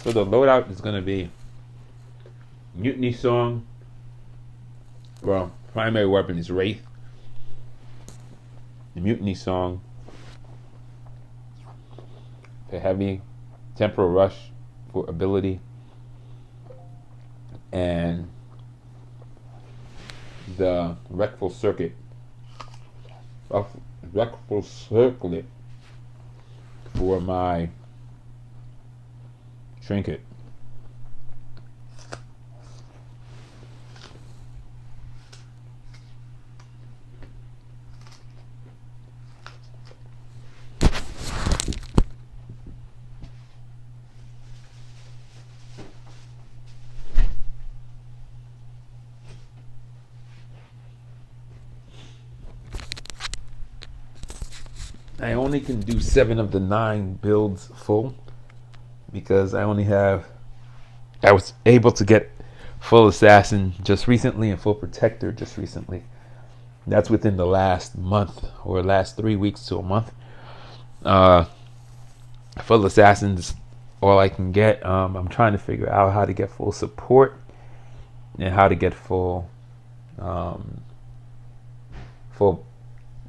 So the loadout is gonna be Mutiny Song. Well, primary weapon is Wraith. The Mutiny Song. The heavy. Temporal Rush for ability. And the Rectal Circuit. Rectal Circlet for my trinket. I only can do 7 of the 9 builds full because I was able to get full assassin just recently and full protector just recently. That's within the last month or last 3 weeks to a month. Full assassins all I can get. I'm trying to figure out how to get full support and how to get full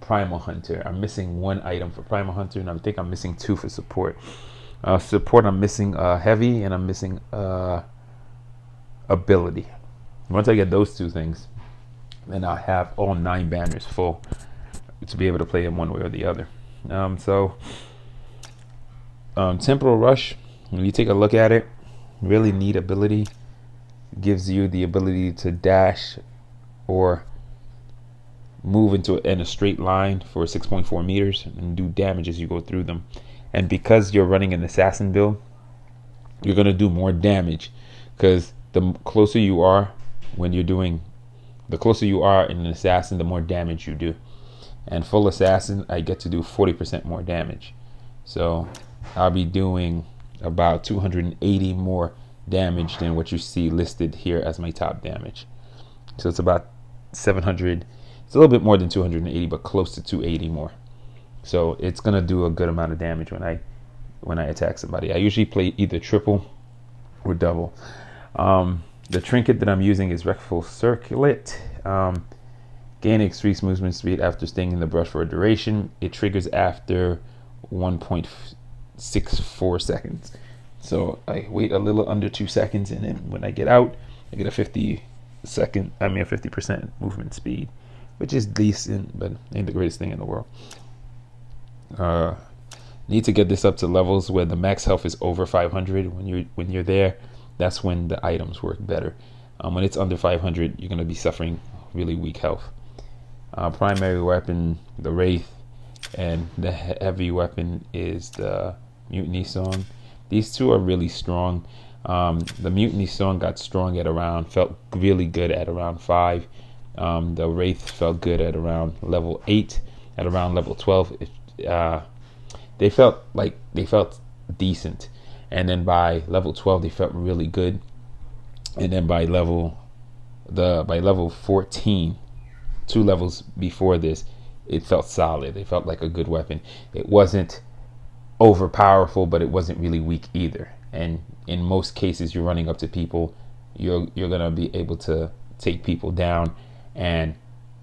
Primal Hunter. I'm missing 1 item for Primal Hunter, and I think I'm missing 2 for support. Support, I'm missing heavy, and I'm missing ability. Once I get those 2 things, then I'll have all 9 banners full to be able to play them one way or the other. Temporal Rush, when you take a look at it, really neat ability. Gives you the ability to dash or move in a straight line for 6.4 meters and do damage as you go through them. And because you're running an assassin build, you're going to do more damage because the closer you are in an assassin, the more damage you do. And full assassin, I get to do 40% more damage. So I'll be doing about 280 more damage than what you see listed here as my top damage. So it's about 700. It's a little bit more than 280, but close to 280 more. So it's gonna do a good amount of damage when I attack somebody. I usually play either triple or double. The trinket that I'm using is Rectal Circlet. Gain increased movement speed after staying in the brush for a duration. It triggers after 1.64 seconds. So I wait a little under 2 seconds, and then when I get out, I get a 50% movement speed, which is decent, but ain't the greatest thing in the world. Need to get this up to levels where the max health is over 500. When you're there, that's when the items work better. When it's under 500, you're going to be suffering really weak health. Primary weapon, the Wraith, and the heavy weapon is the Mutiny Song. These 2 are really strong. The Mutiny Song felt really good at around 5. The Wraith felt good at around level 8. At around level 12, they felt decent, and then by level 12 they felt really good, and then by level 14, 2 levels before this, it felt solid. It felt like a good weapon. It wasn't overpowerful, but it wasn't really weak either. And in most cases, you're running up to people, you're gonna be able to take people down, and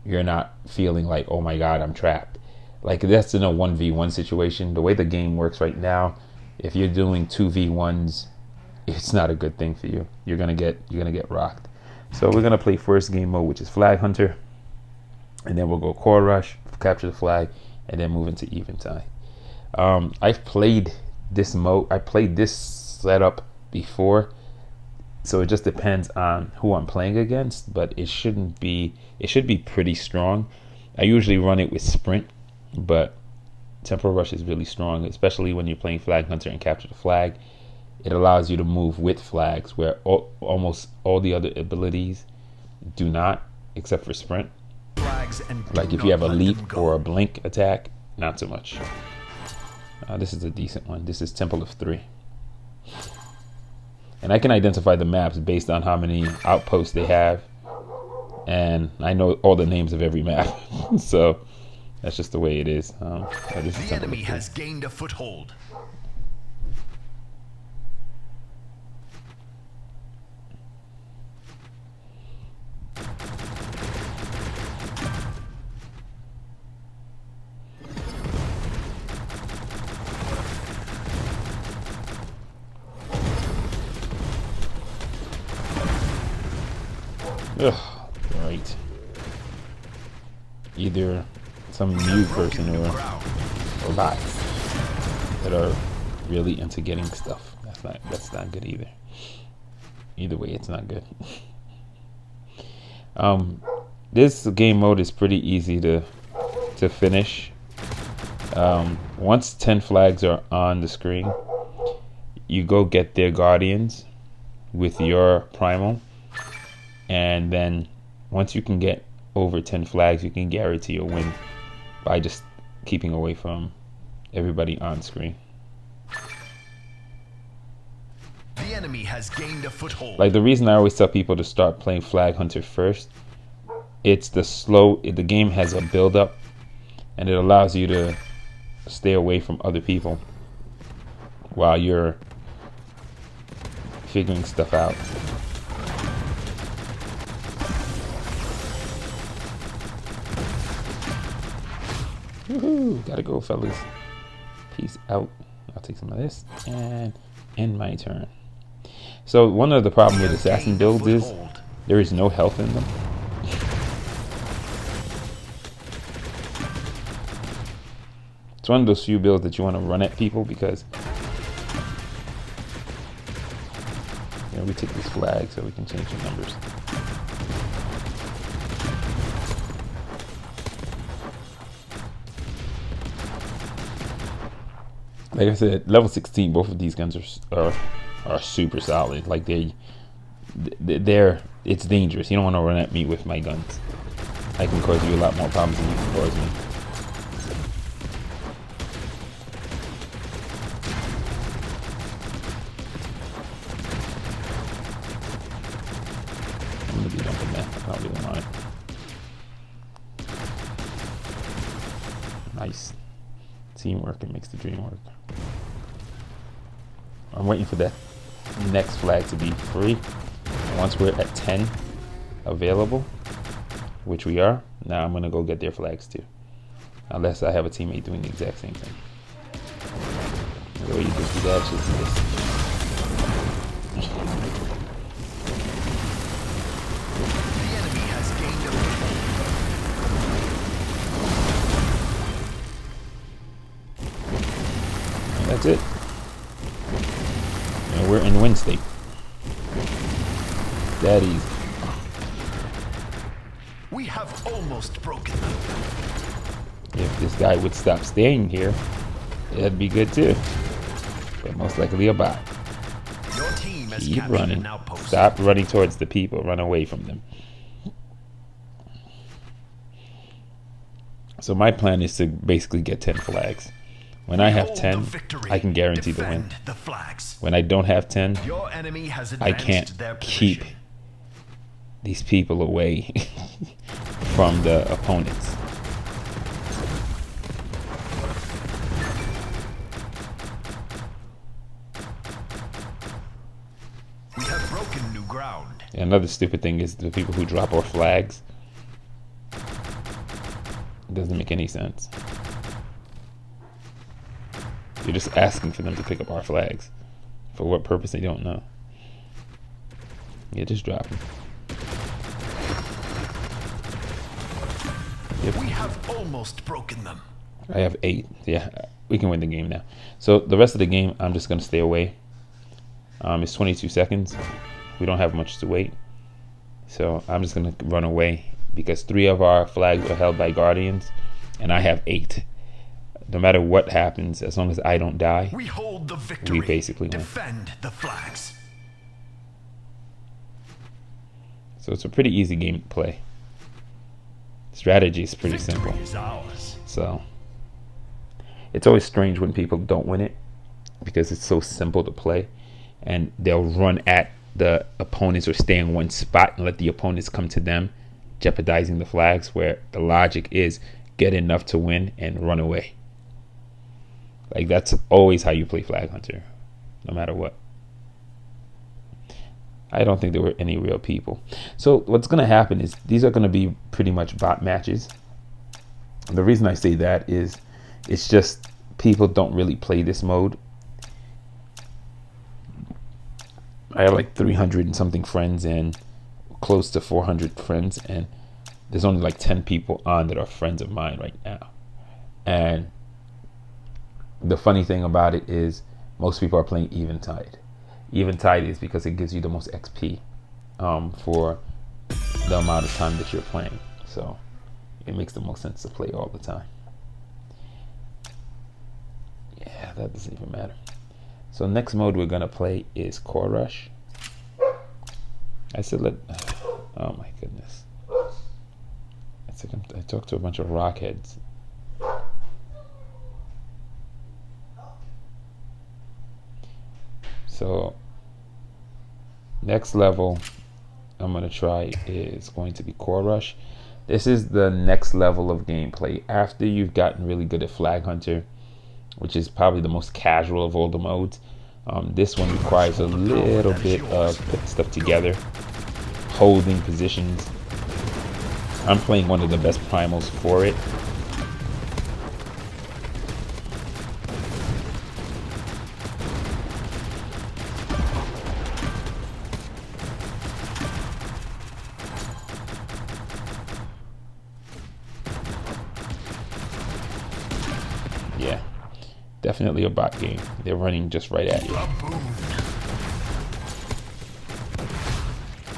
you're not feeling like, oh my god, I'm trapped. Like, that's in a 1v1 situation. The way the game works right now, if you're doing 2v1s, it's not a good thing for you. You're gonna get rocked. So we're gonna play first game mode, which is Flag Hunter, and then we'll go Core Rush, capture the flag, and then move into Eventide. I've played this mode. I played this setup before, so it just depends on who I'm playing against, but it should be pretty strong. I usually run it with Sprint, but Temporal Rush is really strong, especially when you're playing Flag Hunter and Capture the Flag. It allows you to move with flags, where almost all the other abilities do not, except for Sprint. Like if you have a leap or a blink attack, not so much. This is a decent one. This is Temple of 3. And I can identify the maps based on how many outposts they have. And I know all the names of every map. So that's just the way it is. The enemy has gained a foothold. Ugh, right. Either some new person or bots that are really into getting stuff. That's not good either. Either way, it's not good. This game mode is pretty easy to finish. Once 10 flags are on the screen, you go get their guardians with your primal, and then once you can get over 10 flags, you can guarantee a win by just keeping away from everybody on screen. The enemy has gained a foothold. Like, the reason I always tell people to start playing Flag Hunter first, it's the game has a build up, and it allows you to stay away from other people while you're figuring stuff out. Woohoo! Gotta go, fellas. Peace out. I'll take some of this and end my turn. So one of the problem with assassin builds is there is no health in them. It's one of those few builds that you want to run at people because, you know, we take this flag so we can change the numbers. Like I said, level 16, both of these guns are super solid. Like it's dangerous. You don't want to run at me with my guns. I can cause you a lot more problems than you can cause me. I'm gonna be dumping that. I don't really mind. Nice. Teamwork, it makes the dream work. I'm waiting for that next flag to be free. Once we're at 10 available, which we are, now I'm gonna go get their flags too. Unless I have a teammate doing the exact same thing. The way you just do that, just do this. The enemy has gained a foothold. And that's it. And we're in win state. That easy. We have almost broken them. If this guy would stop staying here, that'd be good too. But most likely a bot. Your team has Keep captured running. an outpost. Stop running towards the people. Run away from them. So my plan is to basically get 10 flags. When I have 10, I can guarantee the win. Defend the flags. When I don't have 10, Your enemy has I advanced can't their keep position. these people away from the opponents. We have broken new ground. Another stupid thing is the people who drop our flags. It doesn't make any sense. You're just asking for them to pick up our flags. For what purpose, they don't know. Yeah, just drop them. Yep. We have almost broken them. I have 8. Yeah, we can win the game now. So the rest of the game, I'm just going to stay away. It's 22 seconds. We don't have much to wait. So I'm just going to run away because 3 of our flags are held by guardians and I have 8. No matter what happens, as long as I don't die, We hold the victory. we basically win. Defend the flags. So it's a pretty easy game to play. Strategy is pretty Victory simple. is ours. So it's always strange when people don't win it because it's so simple to play and they'll run at the opponents or stay in one spot and let the opponents come to them, jeopardizing the flags, where the logic is get enough to win and run away. Like, that's always how you play Flag Hunter, no matter what. I don't think there were any real people. So what's going to happen is these are going to be pretty much bot matches. And the reason I say that is it's just people don't really play this mode. I have like 300 and something friends, and close to 400 friends, and there's only like 10 people on that are friends of mine right now. And the funny thing about it is most people are playing Eventide. Eventide is because it gives you the most XP for the amount of time that you're playing. So it makes the most sense to play all the time. Yeah, that doesn't even matter. So next mode we're gonna play is Core Rush. I said oh my goodness. I talked to a bunch of rockheads. So next level I'm gonna try is going to be Core Rush. This is the next level of gameplay after you've gotten really good at Flag Hunter, which is probably the most casual of all the modes. This one requires a little bit of putting stuff together, holding positions. I'm playing one of the best primals for it. Yeah, definitely a bot game. They're running just right at you.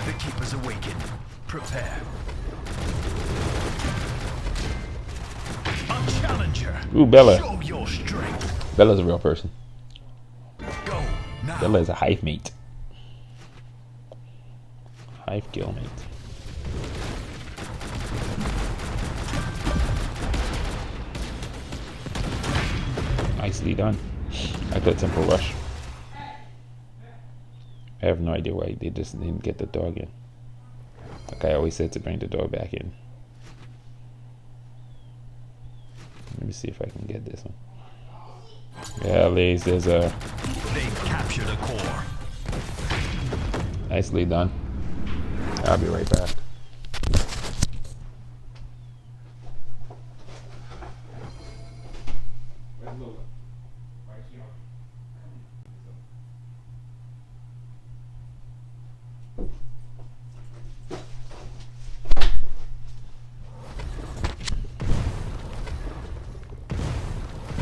The keepers awaken. Prepare. A challenger. Ooh, Bella. Show your strength. Bella's a real person. Go now. Bella is a hive mate. Hive kill mate. Nicely done. I got Temple Rush. I have no idea why they just didn't get the dog in. Like I always said, to bring the dog back in. Let me see if I can get this one. Yeah, Lays, there's a... They've captured a core. Nicely done. I'll be right back.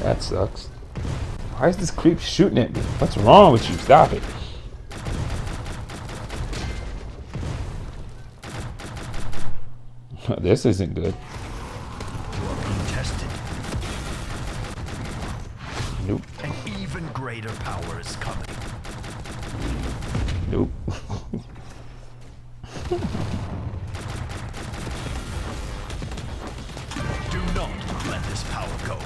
That sucks. Why is this creep shooting at me? What's wrong with you? Stop it. This isn't good. You are being tested. Nope. An even greater power is coming. Nope. Do not let this power go.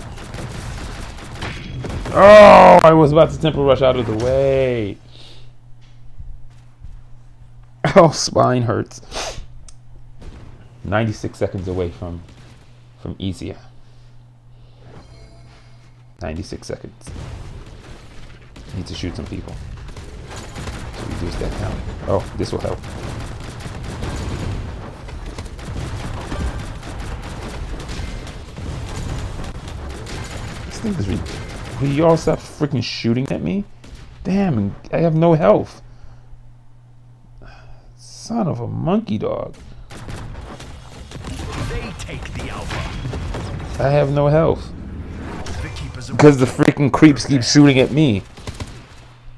Oh, I was about to Temple Rush out of the way. Oh, spine hurts. 96 seconds away from easier. 96 seconds. Need to shoot some people. So reduce that count. Oh, this will help. This thing is ridiculous. Will you all stop freaking shooting at me? Damn, I have no health. Son of a monkey dog. They take the alpha. I have no health. The keepers Because the freaking creeps keep shooting at me.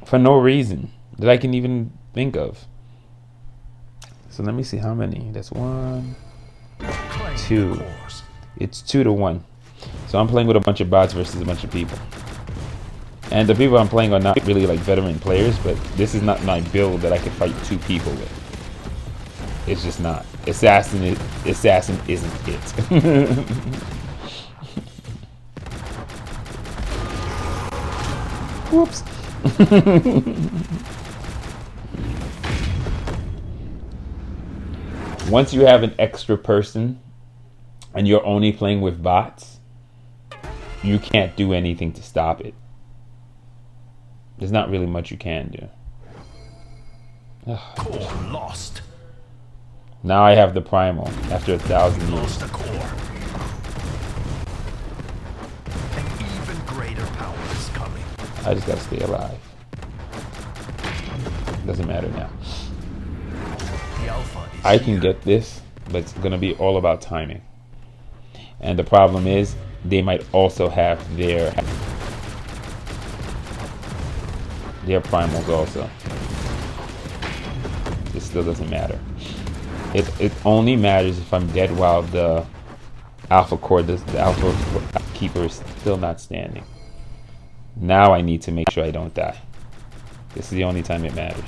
For no reason that I can even think of. So let me see how many. That's 1, 2. It's 2 to 1. So I'm playing with a bunch of bots versus a bunch of people. And the people I'm playing are not really like veteran players, but this is not my build that I can fight 2 people with. It's just not. Assassin isn't it. Whoops. Once you have an extra person and you're only playing with bots, you can't do anything to stop it. There's not really much you can do. Core lost. Now I have the primal after 1,000 years. Lost a core. An even greater power is coming. I just gotta stay alive. Doesn't matter now. The alpha I can get this, but it's going to be all about timing. And the problem is, they might also have their primals also. It still doesn't matter. It only matters if I'm dead while the alpha core, the alpha keeper is still not standing. Now I need to make sure I don't die. This is the only time it matters.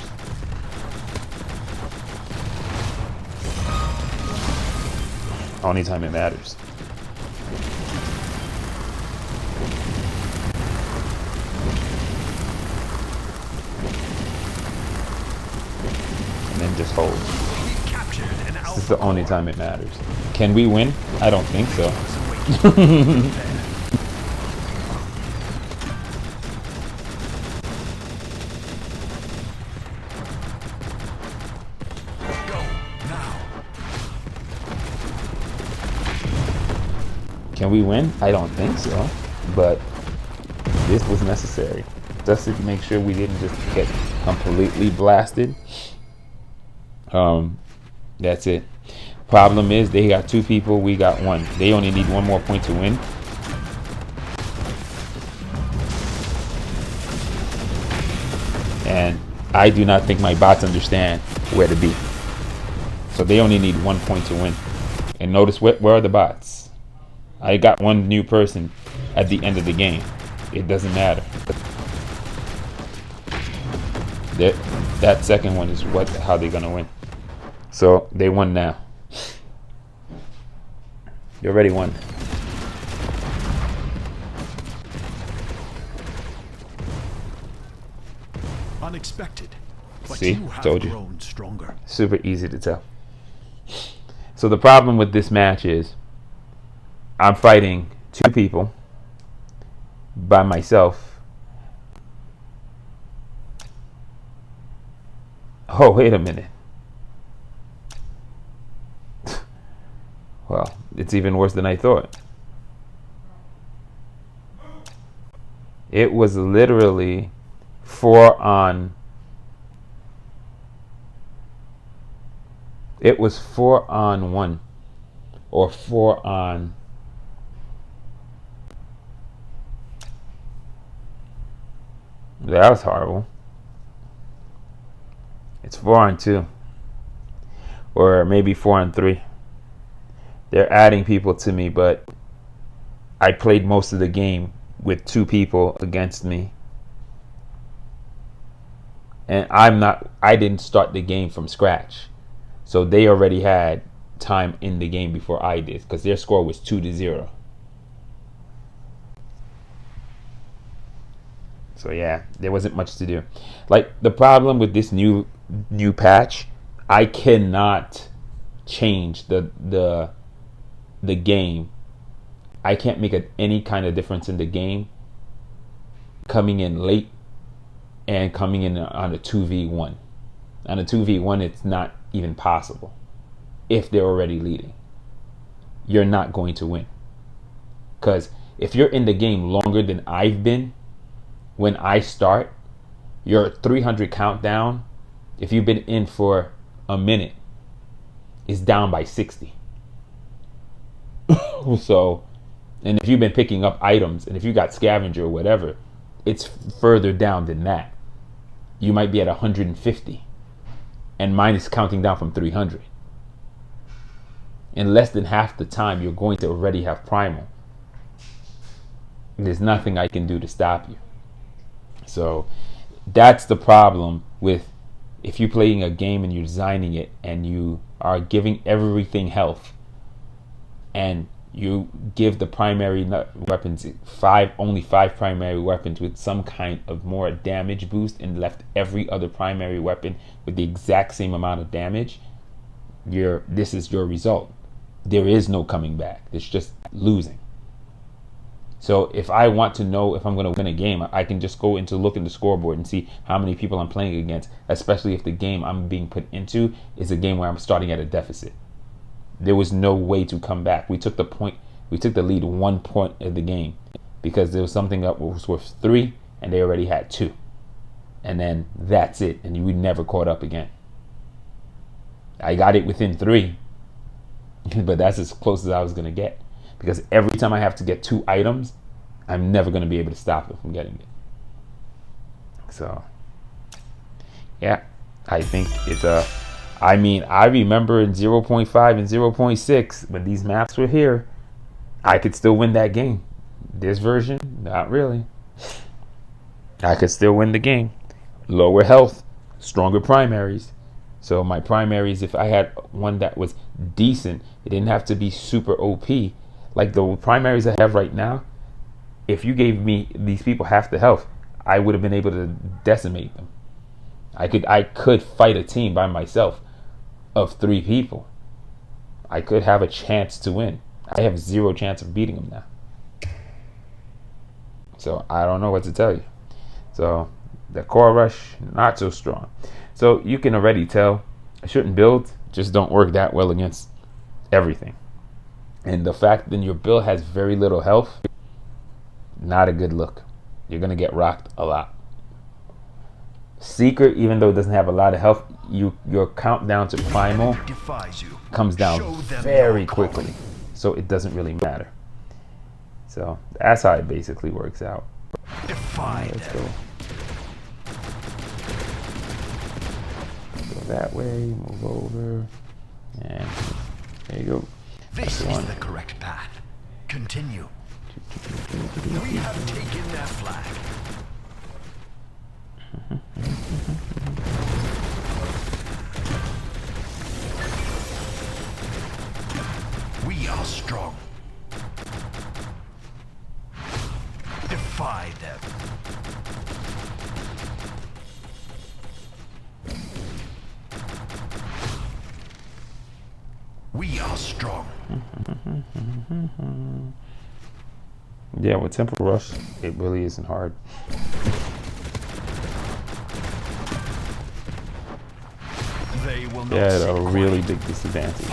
Only time it matters. And then just hold. This is the only time it matters. Can we win? I don't think so. Can we win? I don't think so. But this was necessary. Just to make sure we didn't just get completely blasted. That's it. Problem is, they got 2 people, we got 1. They only need 1 more point to win. And I do not think my bots understand where to be. So they only need 1 point to win. And notice where are the bots? I got 1 new person at the end of the game. It doesn't matter. That second one is how they're gonna win. So they won now. They already won. Unexpected. But See, you have told you. grown stronger. Super easy to tell. So the problem with this match is I'm fighting 2 people by myself. Oh, wait a minute. Well, it's even worse than I thought. It was literally 4 on. It was 4 on 1 or 4 on. That was horrible. It's 4 on 2 or maybe 4 on 3. They're adding people to me, but I played most of the game with 2 people against me. And I didn't start the game from scratch. So they already had time in the game before I did, because their score was 2-0. So yeah, there wasn't much to do. Like, the problem with this new patch, I cannot change the game. I can't make any kind of difference in the game coming in late and coming in on a 2v1. On a 2v1, it's not even possible. If they're already leading, you're not going to win. Because if you're in the game longer than I've been, when I start, your 300 countdown, if you've been in for a minute, is down by 60. So, and if you've been picking up items, and if you got scavenger or whatever, it's further down than that. You might be at 150, and mine is counting down from 300. In less than half the time, you're going to already have primal. There's nothing I can do to stop you. So that's the problem with, if you're playing a game and you're designing it and you are giving everything health, and you give the primary weapons only 5 primary weapons with some kind of more damage boost, and left every other primary weapon with the exact same amount of damage, this is your result. There is no coming back. It's just losing. So if I want to know if I'm going to win a game, I can just go look in the scoreboard and see how many people I'm playing against, especially if the game I'm being put into is a game where I'm starting at a deficit. There was no way to come back. We took the lead 1 point of the game because there was something that was worth 3 and they already had 2. And then that's it. And we never caught up again. I got it within 3, but that's as close as I was gonna get, because every time I have to get 2 items, I'm never gonna be able to stop it from getting it. So yeah, I think it's I mean, I remember in 0.5 and 0.6 when these maps were here, I could still win that game. This version, not really. I could still win the game. Lower health, stronger primaries. So my primaries, if I had one that was decent, it didn't have to be super OP. Like the primaries I have right now, if you gave me these people half the health, I would have been able to decimate them. I could fight a team by myself of 3 people. I could have a chance to win. I have 0 chance of beating them now. So I don't know what to tell you. So the core rush, not so strong. So you can already tell I shouldn't build, just don't work that well against everything. And the fact that your build has very little health, not a good look. You're gonna get rocked a lot. Seeker, even though it doesn't have a lot of health, your countdown to primal comes down very quickly, so it doesn't really matter. So that's how it basically works out. Let's go. Go that way, move over, and there you go. This is the correct path. Continue. We have taken their flag. We are strong. Defy them. We are strong. Yeah, with Temple Rush, it really isn't hard. They will not Yeah, sit a really quiet. big disadvantage.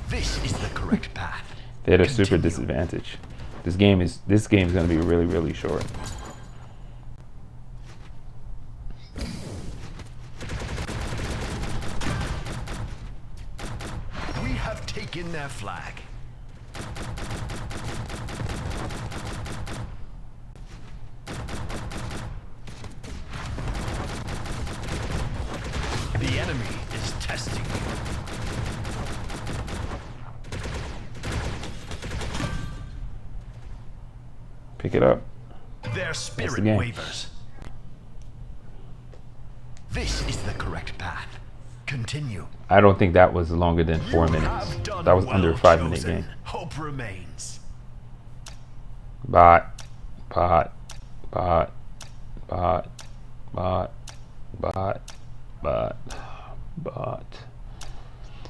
This is the correct path. They had a super Continue. disadvantage. This game is going to be really, really short. We have taken their flag. The enemy is testing you. Pick it up. Their the spirit game. wavers. This is the correct path. Continue. I don't think that was longer than 4 You minutes. have done That was well under a 5-minute chosen. game. Hope remains. Bot, bot, bot, bot, bot, bot, bot, bot.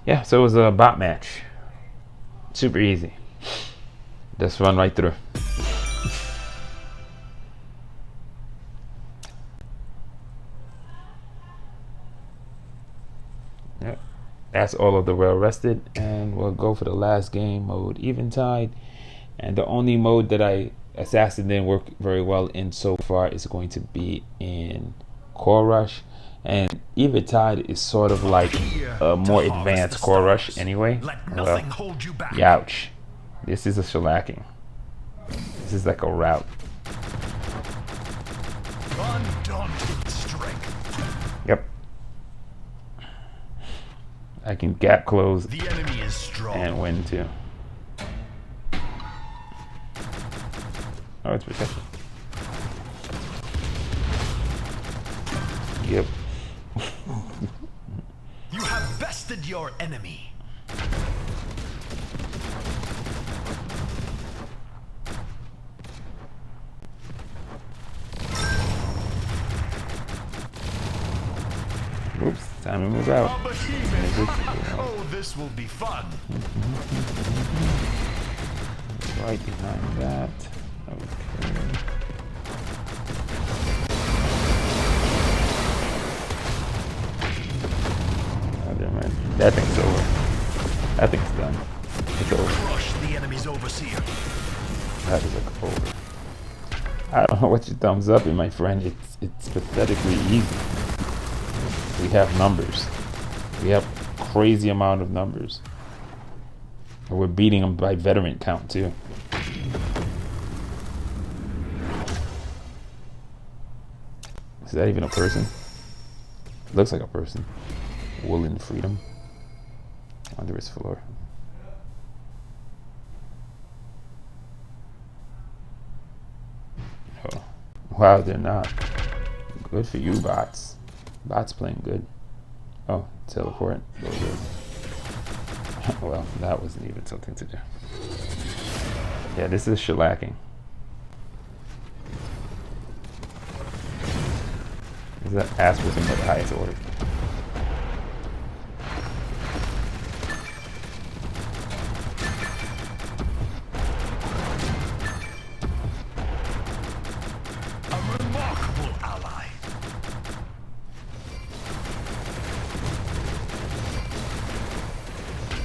Yeah, so it was a bot match. Super easy. Just run right through. Yep. That's all of the well rested, and we'll go for the last game mode, Eventide. And the only mode that Assassin didn't work very well in so far is going to be in Core Rush. And Eventide is sort of like a more advanced Core Rush anyway. Let Well, nothing hold you back. ouch. This is a shellacking. This is like a route. Undaunted strength. Yep. I can gap close The enemy is strong. and win too. Oh, it's protection. Yep. You have bested your enemy. Oops, time to move out. A behemoth. Oh, this will be fun. Right behind that. Okay. Oh, never mind. That thing's over. That thing's done. It's over. Crush the enemy's overseer. That is a cold. I don't know what your thumbs up in, my friend. It's pathetically easy. We have numbers. We have crazy amount of numbers. And we're beating them by veteran count too. Is that even a person? Looks like a person. Woolen Freedom. Under his floor. Oh. Wow, they're not. Good for you, bots. Bots playing good. Oh, teleport. Really good. Well, that wasn't even something to do. Yeah, this is shellacking. Is that ass whipping by the highest order? A remarkable ally.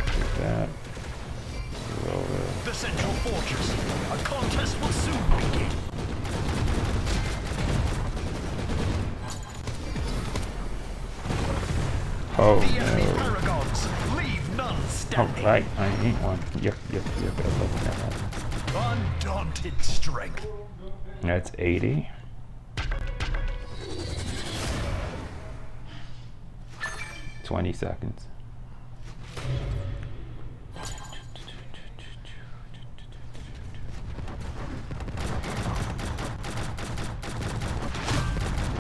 Take that. Roll The central fortress. A contest will soon begin. Oh, The enemy no. paragons leave none standing. Alright, I ain't one. Yep. I love when that happens. Undaunted strength. That's 80. $20 seconds.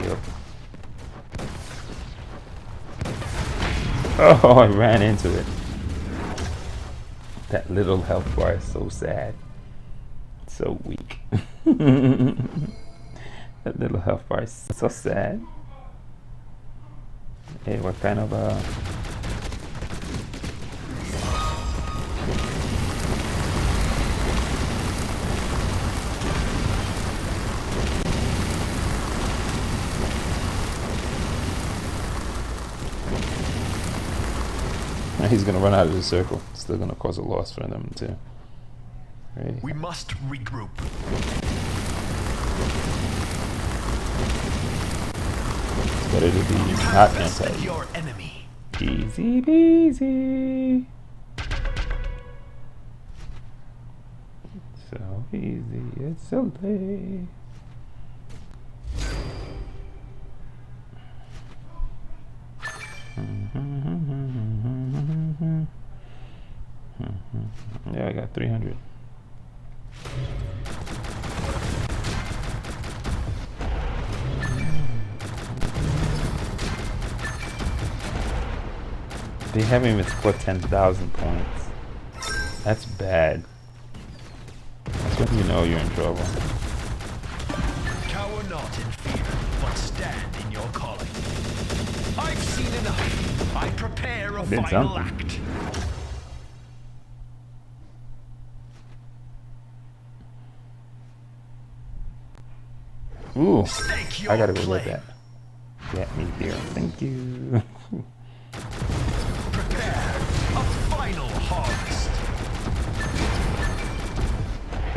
Yep. Oh, I ran into it. That little health bar is so sad. It's so weak. That little health bar is so sad. Hey, what kind of he's gonna run out of the circle. Still gonna cause a loss for them too. Right. We must regroup. It's better to be You not have bested anti. your enemy. Easy peasy. So easy, it's so late. Yeah, I got 300. They haven't even split 10,000 points. That's bad. That's when you know you're in trouble. Cower not in fear, but stand in your calling. I've seen enough. I prepare a did final something. act. Ooh, Stake your I gotta go claim. get that. Get me here. Thank you. Prepare a final harvest.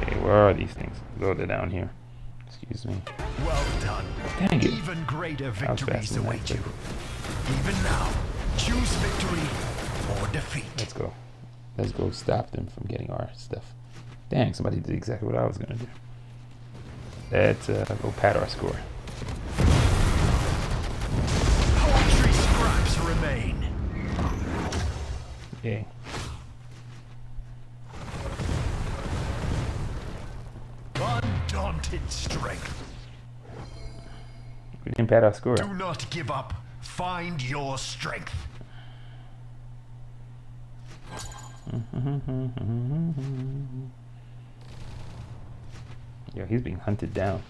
Okay, where are these things? Oh, they're down here. Excuse me. Well done. Dang it. Even greater I was victories faster than await that. you. Even now, choose victory or defeat. Let's go. Let's go stop them from getting our stuff. Dang, somebody did exactly what I was gonna do. Let's go pad our score. Poetry scraps remain. Yay. Undaunted strength. We didn't pad our score. Do not give up. Find your strength. Yo, he's being hunted down.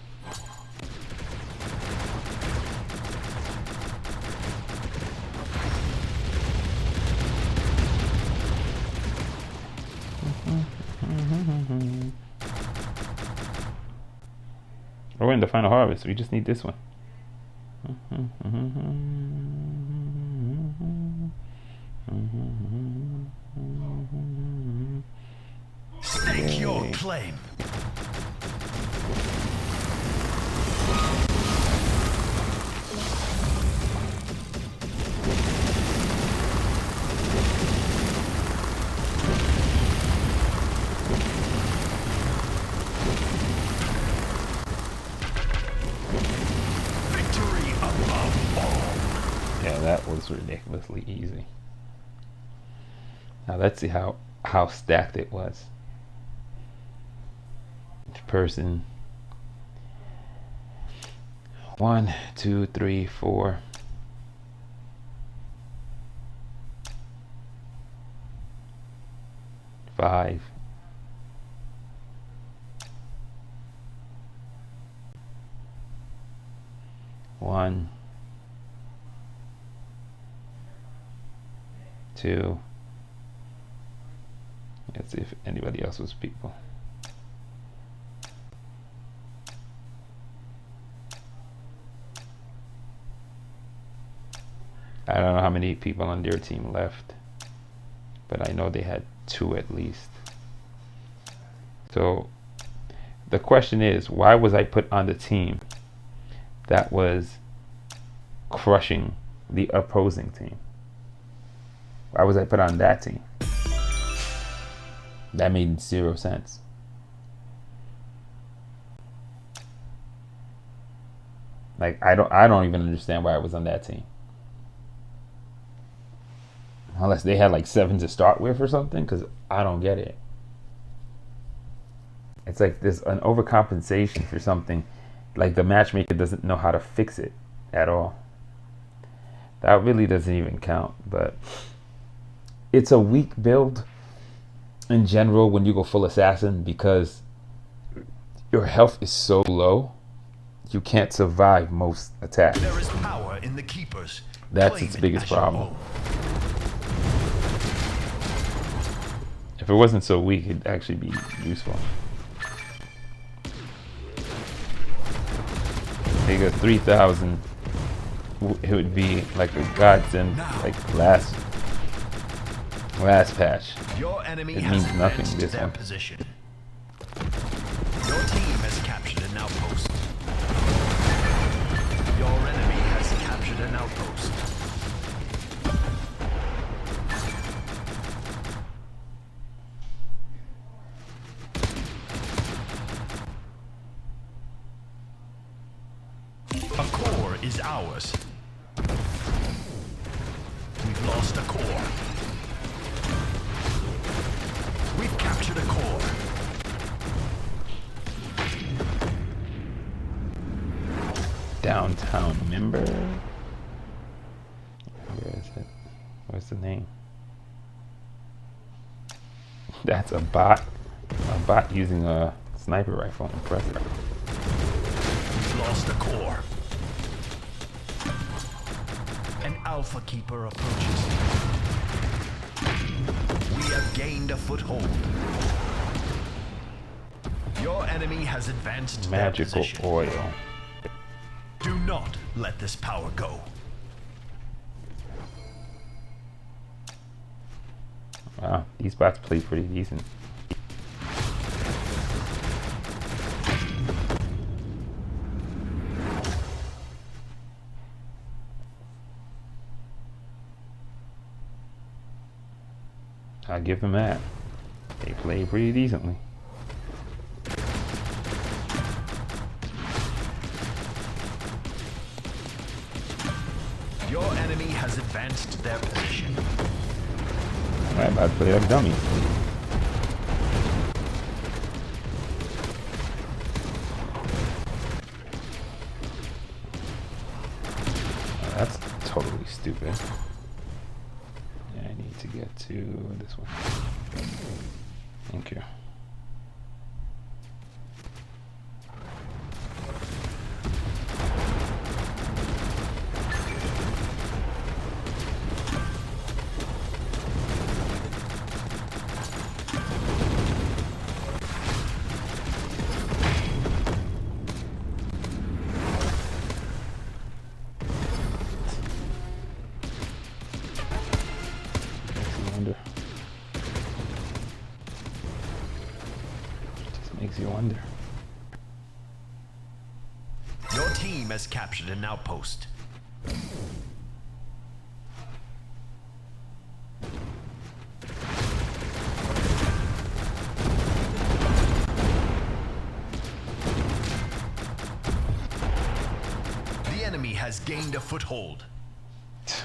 We're in the final harvest. We just need this one. Stake your Yay. claim. was ridiculously easy. Now let's see how stacked it was. Each person. 1, 2, 3, 4. 5. 1, 2. Let's see if anybody else was people. I don't know how many people on their team left, but I know they had 2 at least. So the question is, why was I put on the team that was crushing the opposing team? Why was I put on that team? That made 0 sense. Like I don't even understand why I was on that team. Unless they had like 7 to start with or something, because I don't get it. It's like there's an overcompensation for something. Like the matchmaker doesn't know how to fix it at all. That really doesn't even count. But it's a weak build in general when you go full assassin, because your health is so low, you can't survive most attacks. There is power in the keepers. That's Claim its it biggest as your problem. own. If it wasn't so weak, it'd actually be useful. They got 3,000. It would be like a godsend, like last patch. Your enemy It has means nothing, advanced this their one. position. Your team has captured an outpost. Your enemy has captured an outpost. A core is ours. We've lost a core. We've captured a core. Downtown member. Where is it? What's the name? That's a bot. A bot using a sniper rifle. Impressive. We've lost a core. An Alpha Keeper approaches. We have gained a foothold. Your enemy has advanced their Magical position. oil. Do not let this power go. Wow, these bots play pretty decent. I'll give them that. They play pretty decently. Your enemy has advanced their position. Alright, about to play like dummies. Oh, that's totally stupid. Yeah, I need to get to this one. Thank you. Makes you wonder. Your team has captured an outpost. The enemy has gained a foothold. This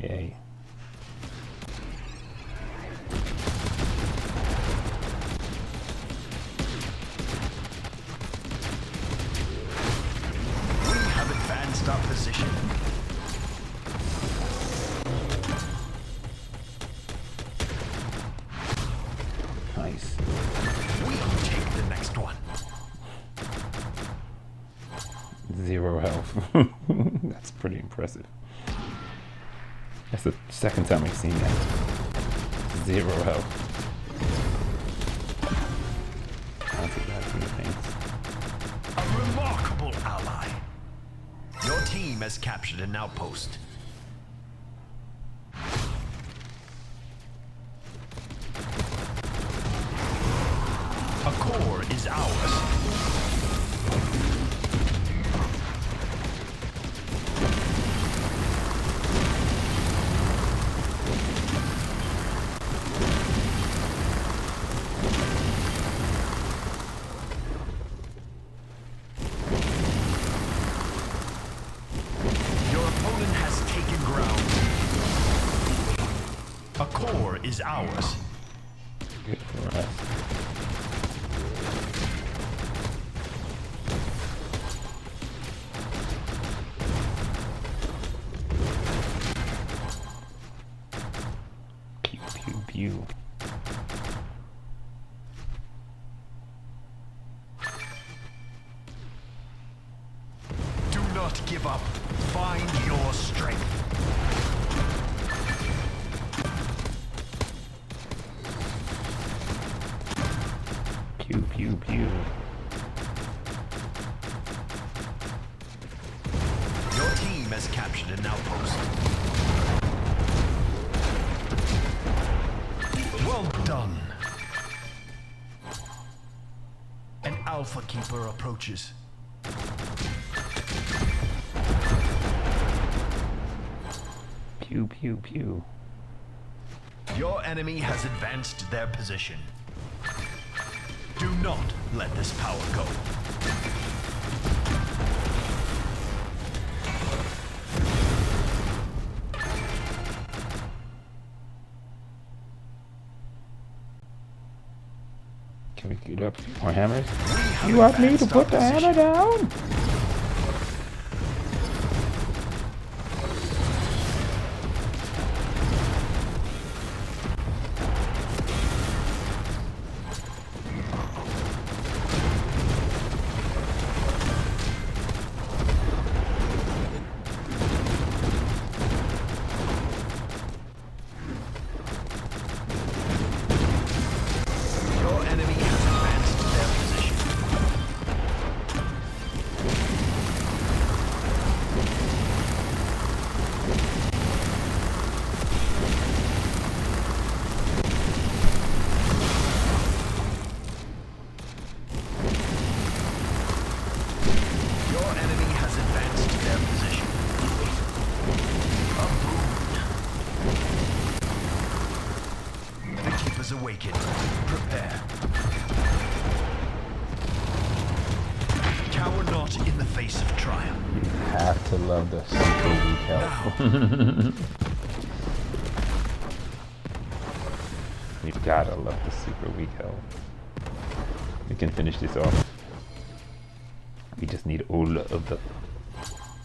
Yay. We have advanced our position. Nice. We'll take the next one. 0 health. That's pretty impressive. That's the second time I've seen that. 0 health. That's a bad thing, thanks. A remarkable ally. Your team has captured an outpost. A core is ours. Your opponent has taken ground. A core is ours. Good for us. Pew pew pew. Do not give up. Find your strength. Pew pew pew. Your team has captured an outpost. Well done. An Alpha Keeper approaches. Pew pew pew. Your enemy has advanced their position. Do not let this power go. Can we get up more hammers? have You want me to advanced our put the hammer position. down? Your enemy has advanced their position. Your enemy has advanced their position. A boon. The keepers awaken. Prepare. Cower not in the face of triumph. Have to love the super weak health. You gotta love the super weak health. We can finish this off. We just need all of the...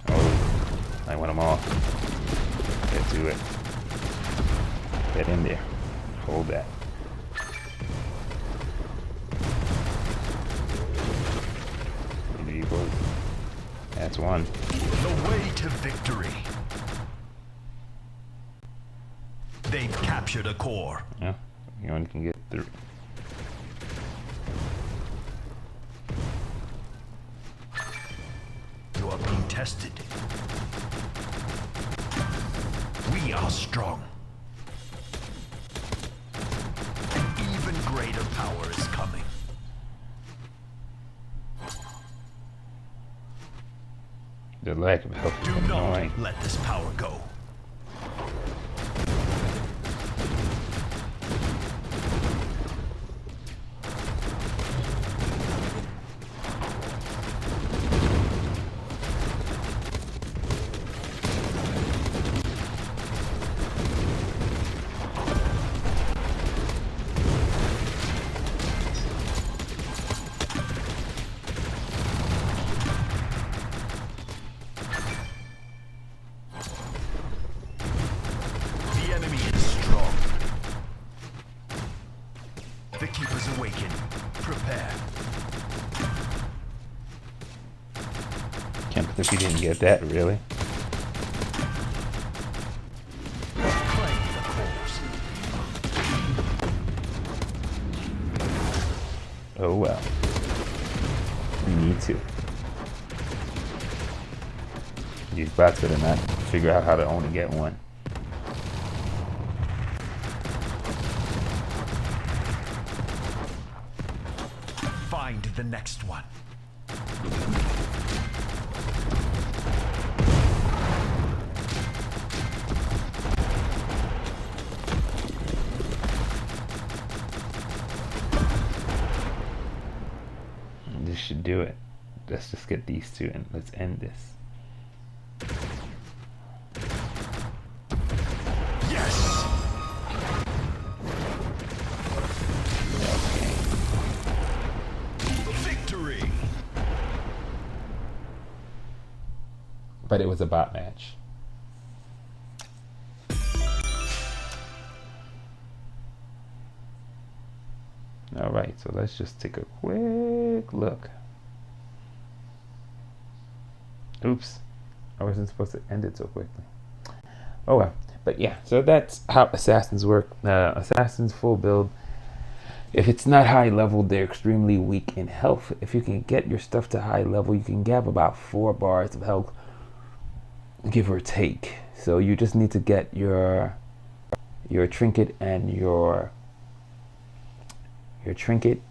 Oh, I want them all. Get to it. Get in there. Hold that. There you go. That's one. The way to victory. They've captured a core. Yeah, you only can get 3. You are being tested. We are strong. An even greater power is coming. The lack of health is Do annoying. not let this power go. If you didn't get that, really. Play the course. Oh well. You need to. These bots better not figure out how to only get one. Find the next one. This should do it. Let's just get these two and let's end this. Yes! Okay. Victory! But it was a bot match. All right, so let's just take a quick look. Oops, I wasn't supposed to end it so quickly. Oh well, but yeah, so that's how assassins work. Assassins full build. If it's not high level, they're extremely weak in health. If you can get your stuff to high level, you can get about 4 bars of health, give or take. So you just need to get your trinket and your trinket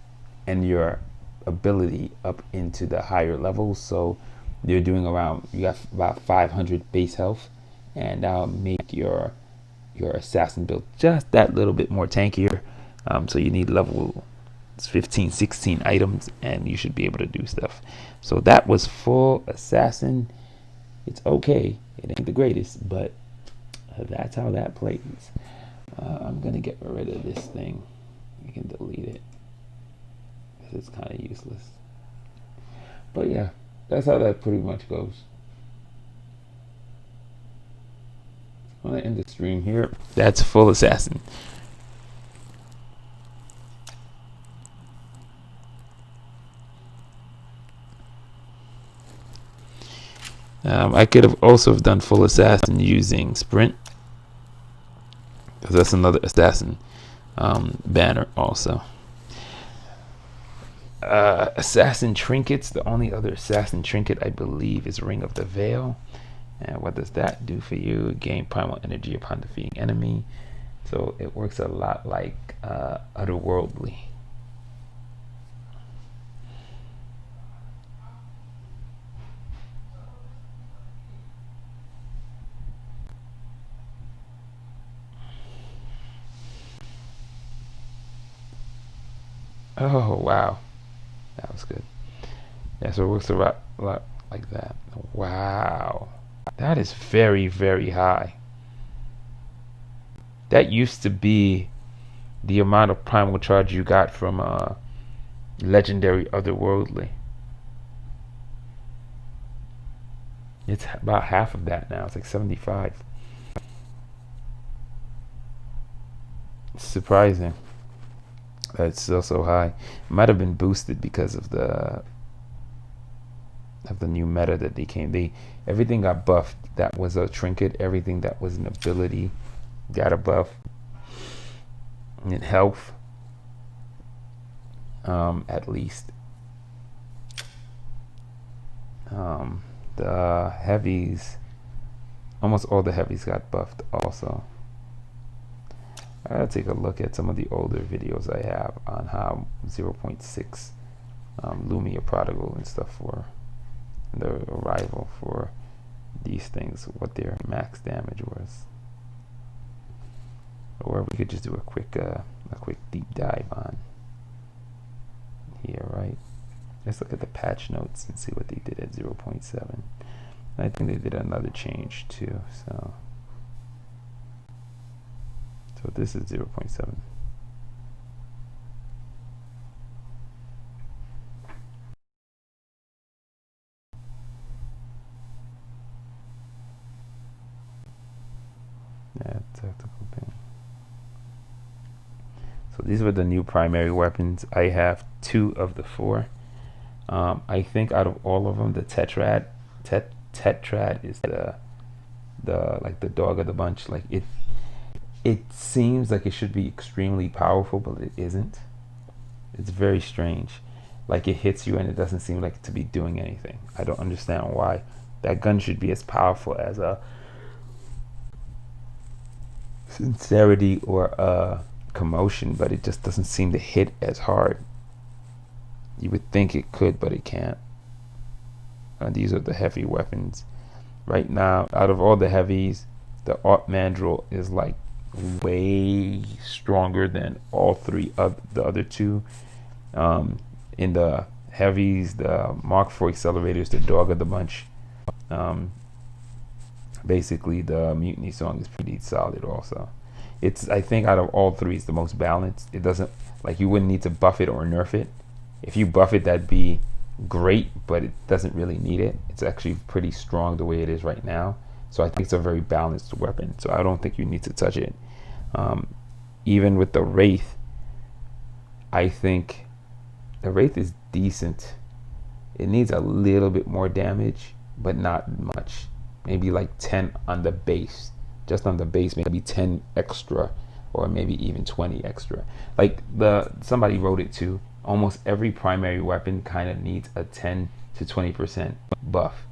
and your ability up into the higher levels. So you're doing around, you got about 500 base health, and that'll make your assassin build just that little bit more tankier. So you need level 15, 16 items, and you should be able to do stuff. So that was full assassin. It's okay. It ain't the greatest, but that's how that plays. I'm gonna get rid of this thing. You can delete it because it's kind of useless. But yeah, that's how that pretty much goes. I'm gonna end the stream here. That's full assassin. I could have also have done full assassin using sprint, because that's another assassin banner also. Assassin trinkets. The only other assassin trinket I believe is Ring of the Veil. And what does that do for you? Gain primal energy upon defeating enemy. So it works a lot like Otherworldly. Oh wow, that was good. Yeah, so it works a lot like that. Wow, that is very, very high. That used to be the amount of primal charge you got from legendary Otherworldly. It's about half of that now. It's like 75. It's surprising. That's still so high. It might have been boosted because of the new meta that they came. Everything got buffed. That was a trinket. Everything that was an ability got a buff. In health, at least. The heavies, almost all the heavies got buffed also. I gotta take a look at some of the older videos I have on how 0.6 Lumia Prodigal and stuff for the arrival for these things, what their max damage was. Or we could just do a quick deep dive on here, right? Let's look at the patch notes and see what they did at 0.7. I think they did another change too, so this is 0.7. Yeah, tactical thing. So these were the new primary weapons. I have 2 of the 4. I think out of all of them, the Tetrad is the like the dog of the bunch. Like it seems like it should be extremely powerful, but it isn't. It's very strange. Like it hits you and it doesn't seem like it to be doing anything. I don't understand why that gun should be as powerful as a Sincerity or a Commotion, but it just doesn't seem to hit as hard. You would think it could, but it can't. These are the heavy weapons. Right now, out of all the heavies, the Art Mandrel is like way stronger than all three of the other two. In the heavies, the Mark IV Accelerator is the dog of the bunch. Basically, the Mutiny Song is pretty solid also. It's, I think, out of all three, it's the most balanced. It doesn't, like, you wouldn't need to buff it or nerf it. If you buff it, that'd be great, but it doesn't really need it. It's actually pretty strong the way it is right now. So I think it's a very balanced weapon. So I don't think you need to touch it. Even with the Wraith, I think the Wraith is decent. It needs a little bit more damage, but not much. Maybe like 10 on the base. Just on the base, maybe 10 extra, or maybe even 20 extra. Like somebody wrote it too. Almost every primary weapon kind of needs a 10 to 20% buff.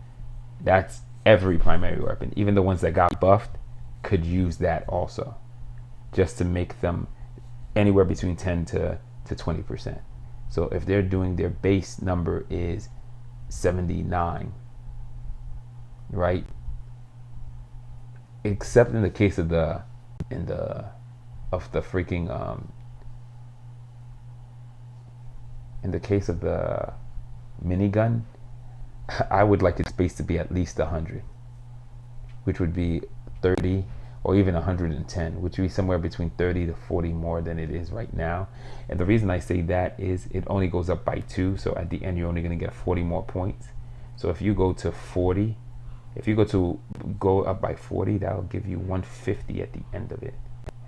That's every primary weapon. Even the ones that got buffed could use that also, just to make them anywhere between 10 to 20%. So if they're doing, their base number is 79, right? Except in the case of the freaking in the case of the minigun, I would like its base to be at least 100, which would be 30 or even 110, which would be somewhere between 30 to 40 more than it is right now. And the reason I say that is it only goes up by 2, so at the end you're only going to get 40 more points. So if you go to 40, if you go up by 40, that'll give you 150 at the end of it,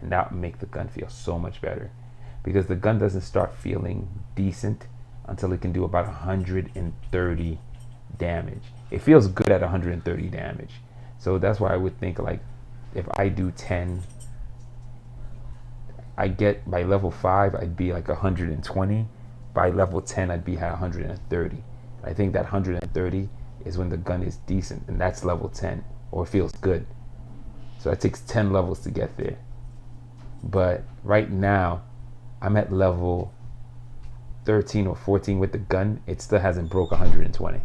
and that will make the gun feel so much better, because the gun doesn't start feeling decent until it can do about 130 damage. It feels good at 130 damage. So that's why I would think, like, if I do 10, I get by level 5 I'd be like 120. By level 10 I'd be at 130. I think that 130 is when the gun is decent, and that's level 10, or feels good. So it takes 10 levels to get there. But right now I'm at level 13 or 14 with the gun. It still hasn't broke 120,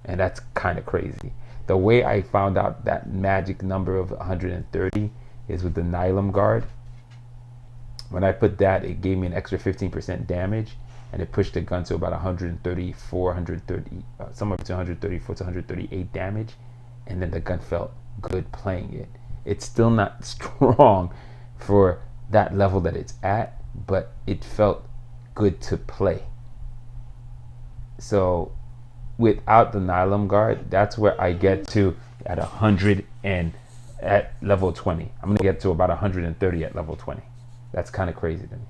and that's kind of crazy. The way I found out that magic number of 130 is with the Nylum Guard. When I put that, it gave me an extra 15% damage, and it pushed the gun to about 134, 130, somewhere between 134 to 138 damage, and then the gun felt good playing it. It's still not strong for that level that it's at, but it felt good to play. So without the Nylum Guard, that's where I get to at 100 and at level 20. I'm gonna get to about 130 at level 20. That's kind of crazy to me.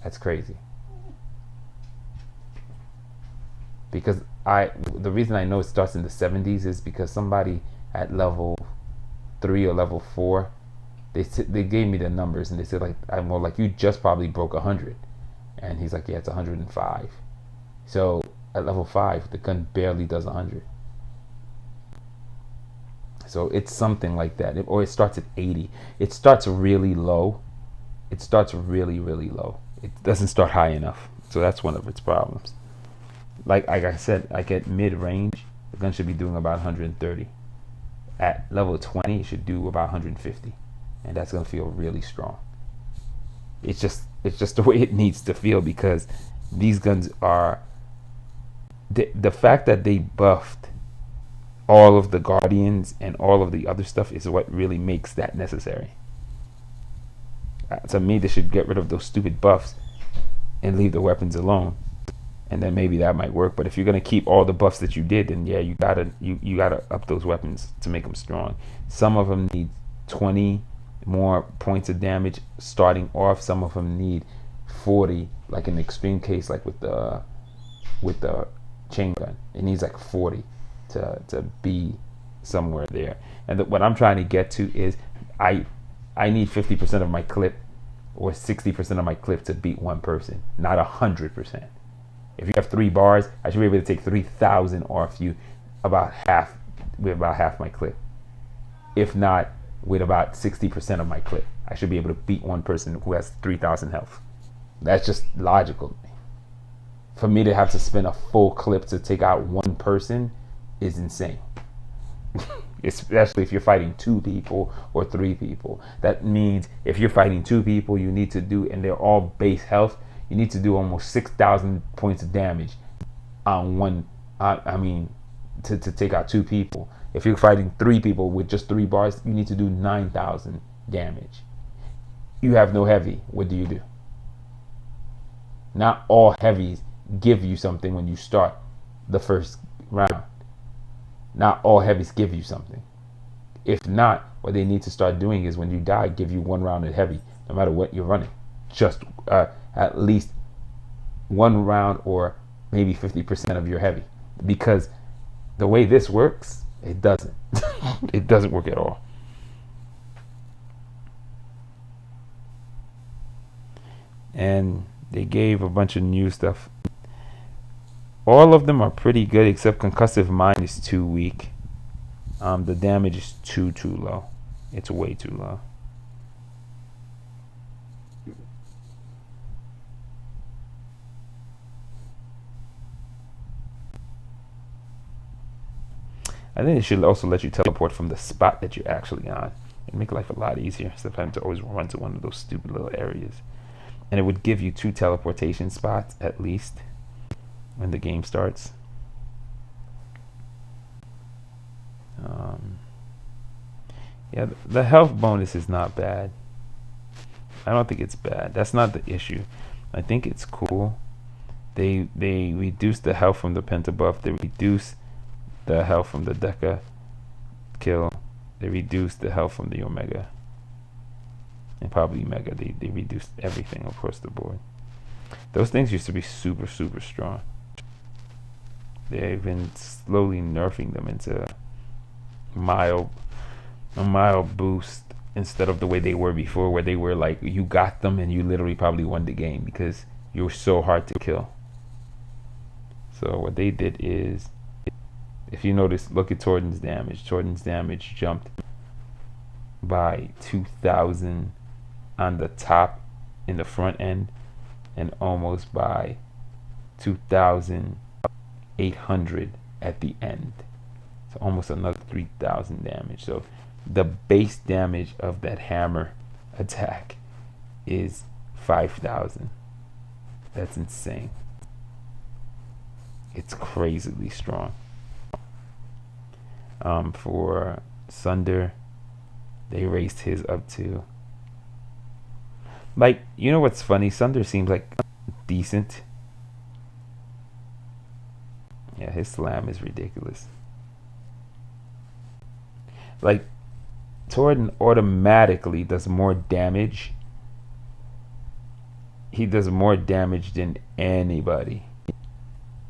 That's crazy. Because the reason I know it starts in the 70s is because somebody at level 3 or level 4, they gave me the numbers, and they said, like, I'm more like, you just probably broke 100, and he's like, yeah, it's 105. So at level 5, the gun barely does 100. So it's something like that. Or it starts at 80. It starts really low. It starts really, really low. It doesn't start high enough. So that's one of its problems. Like I said, like at mid-range, the gun should be doing about 130. At level 20, it should do about 150. And that's going to feel really strong. It's just the way it needs to feel, because these guns are... The fact that they buffed all of the Guardians and all of the other stuff is what really makes that necessary. To me, they should get rid of those stupid buffs and leave the weapons alone, and then maybe that might work. But if you're gonna keep all the buffs that you did, then yeah, you gotta up those weapons to make them strong. Some of them need 20 more points of damage starting off. Some of them need 40, like in the extreme case, like with the chain gun, it needs like 40. to be somewhere there. And what I'm trying to get to is I need 50% of my clip or 60% of my clip to beat one person, not 100%. If you have 3 bars, I should be able to take 3,000 off you about half my clip. If not, with about 60% of my clip, I should be able to beat one person who has 3,000 health. That's just logical. For me to have to spend a full clip to take out one person is insane. Especially if you're fighting 2 people or 3 people. That means if you're fighting 2 people, you need to do, and they're all base health, you need to do almost 6,000 points of damage on one. To take out 2 people. If you're fighting 3 people with just 3 bars, you need to do 9,000 damage. You have no heavy. What do? Not all heavies give you something when you start the first round. Not all heavies give you something. If not, what they need to start doing is when you die, give you 1 round of heavy, no matter what you're running. Just at least 1 round or maybe 50% of your heavy. Because the way this works, it doesn't. It doesn't work at all. And they gave a bunch of new stuff. All of them are pretty good except Concussive Mind is too weak. The damage is too low. It's way too low. I think it should also let you teleport from the spot that you're actually on. It'd make life a lot easier instead of having to always run to one of those stupid little areas. And it would give you 2 teleportation spots at least when the game starts. Yeah, the health bonus is not bad. I don't think it's bad. That's not the issue. I think it's cool. They reduce the health from the pentabuff. They reduce the health from the Deca kill. They reduced the health from the Omega. And probably Mega. They reduced everything across the board. Those things used to be super strong. They've been slowly nerfing them into a mild boost instead of the way they were before, where they were like you got them and you literally probably won the game because you were so hard to kill. So what they did is, if you notice, look at Torden's damage. Torden's damage jumped by 2,000 on the top in the front end and almost by 2,800 at the end. So almost another 3,000 damage. So the base damage of that hammer attack is 5,000. That's insane. It's crazily strong. For Sunder, they raised his up to, like, you know what's funny? Sunder seems like decent. Yeah, his slam is ridiculous. Like, Torden automatically does more damage. He does more damage than anybody.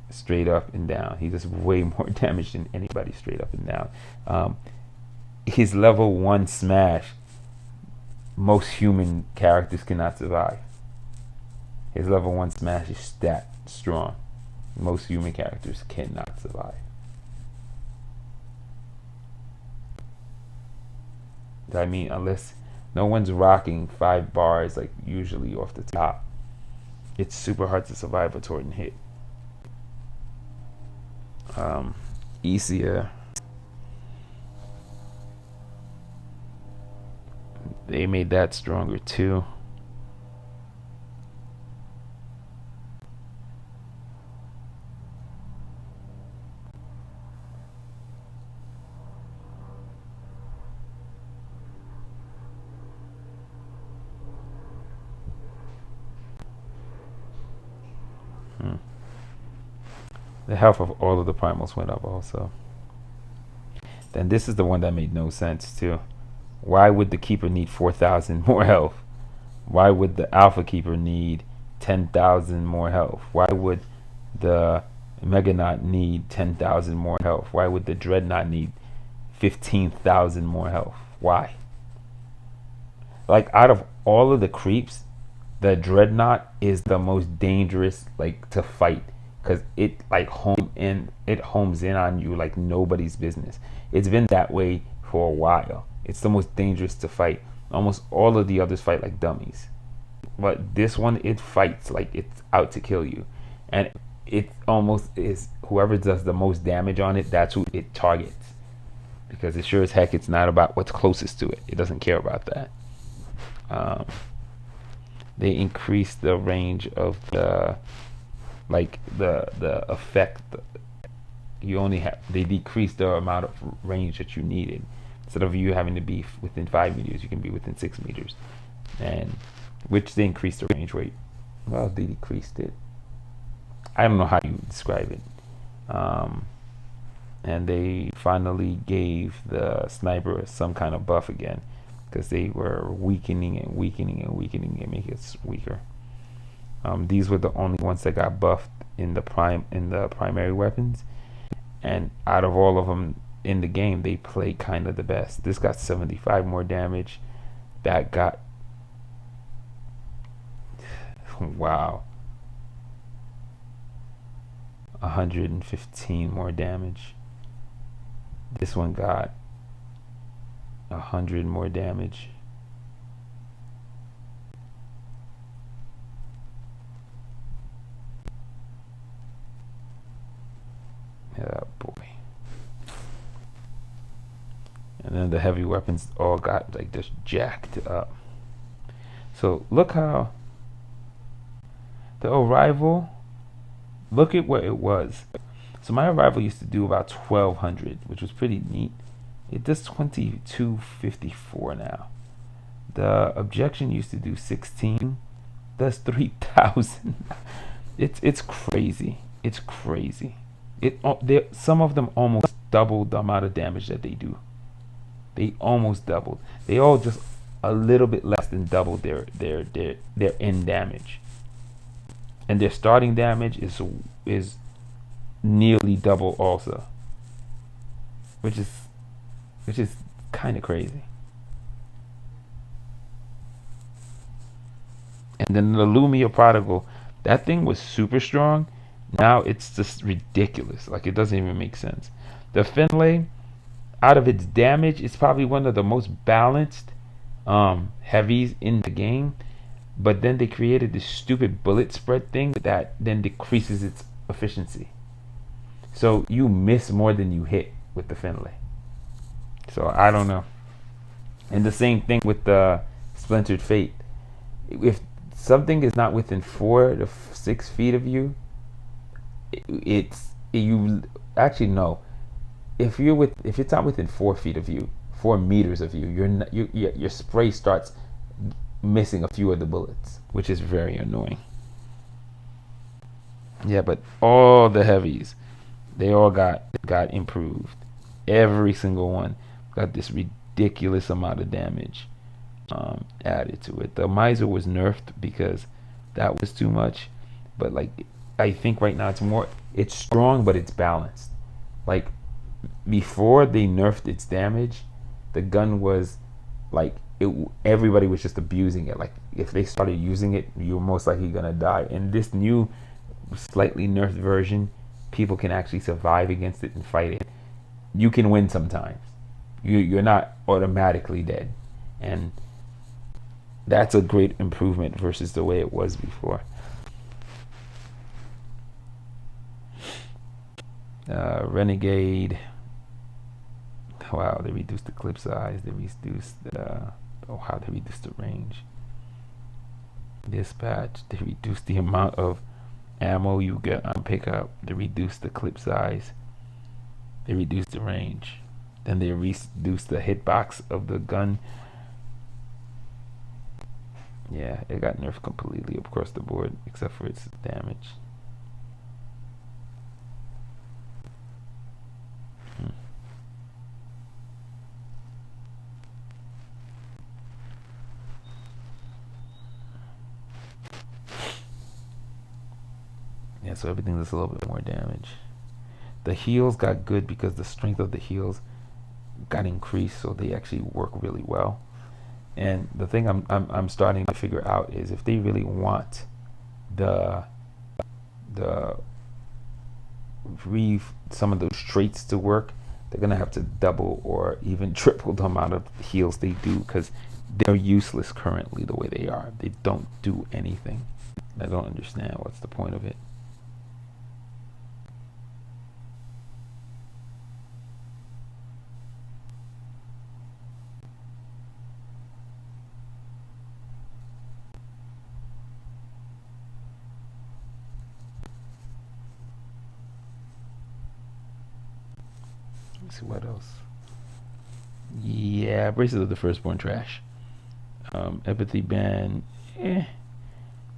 Straight up and down. He does way more damage than anybody straight up and down. His level 1 smash, most human characters cannot survive. His level 1 smash is that strong. Most human characters cannot survive. I mean, unless no one's rocking 5 bars like usually off the top, it's super hard to survive a Torden hit. Isia, they made that stronger too. The health of all of the primals went up also. Then this is the one that made no sense too. Why would the Keeper need 4,000 more health? Why would the Alpha Keeper need 10,000 more health? Why would the Meganaught need 10,000 more health? Why would the Dreadnought need 15,000 more health? Why? Like, out of all of the creeps, the Dreadnought is the most dangerous, like, to fight, because it homes in on you like nobody's business. It's been that way for a while. It's the most dangerous to fight. Almost all of the others fight like dummies, but this one, it fights like it's out to kill you, and it almost is whoever does the most damage on it, that's who it targets, because it sure as heck, it's not about what's closest to it. It doesn't care about that. They increased the range of the effect. You only have, they decreased the amount of range that you needed. Instead of you having to be within 5 meters, you can be within 6 meters, and which they increased the range rate. Well, they decreased it. I don't know how you describe it. And they finally gave the sniper some kind of buff again, because they were weakening and making it weaker. These were the only ones that got buffed in the primary weapons, and out of all of them in the game, they play kind of the best. This got 75 more damage. That got, wow, 115 more damage. This one got 100 more damage. Yeah, boy. And then the heavy weapons all got like just jacked up. So look how the Arrival, look at what it was. So my Arrival used to do about 1200, which was pretty neat. It does 2254 now. The Objection used to do 16, does 3000. It's crazy. It's crazy. Some of them almost doubled the amount of damage that they do. They almost doubled. They all just a little bit less than double their end damage, and their starting damage is nearly double also, which is kind of crazy. And then the Lumia Prodigal, that thing was super strong. Now it's just ridiculous. Like, it doesn't even make sense. The Finlay, out of its damage, it's probably one of the most balanced heavies in the game. But then they created this stupid bullet spread thing that then decreases its efficiency. So you miss more than you hit with the Finlay. So I don't know. And the same thing with the Splintered Fate. If something is not within 4 to 6 feet of you, you actually no. If it's not within 4 feet of you, 4 meters of you, your spray starts missing a few of the bullets, which is very annoying. Yeah, but all the heavies, they all got improved. Every single one got this ridiculous amount of damage added to it. The Miser was nerfed because that was too much, but like, I think right now it's strong, but it's balanced. Like, before they nerfed its damage, the gun was like, everybody was just abusing it. Like, if they started using it, you're most likely gonna die. In this new slightly nerfed version, people can actually survive against it and fight it. You can win sometimes. You're not automatically dead, and that's a great improvement versus the way it was before. Renegade, wow, they reduced the clip size, they reduced the range. Dispatch, they reduced the amount of ammo you get on pickup, they reduced the clip size, they reduced the range, then they reduced the hitbox of the gun. Yeah, it got nerfed completely across the board except for its damage. Yeah, so everything does a little bit more damage. The heals got good because the strength of the heals got increased, so they actually work really well. And the thing I'm starting to figure out is if they really want the some of those traits to work, they're gonna have to double or even triple the amount of heals they do, because they're useless currently the way they are. They don't do anything. I don't understand what's the point of it. Let's see what else. Yeah, Braces of the Firstborn trash. Empathy Band,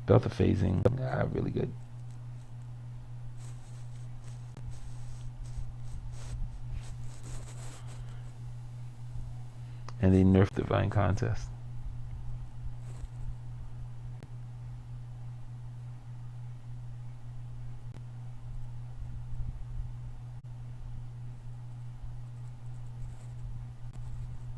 Belt of Phasing, really good. And they nerfed Divine Contest.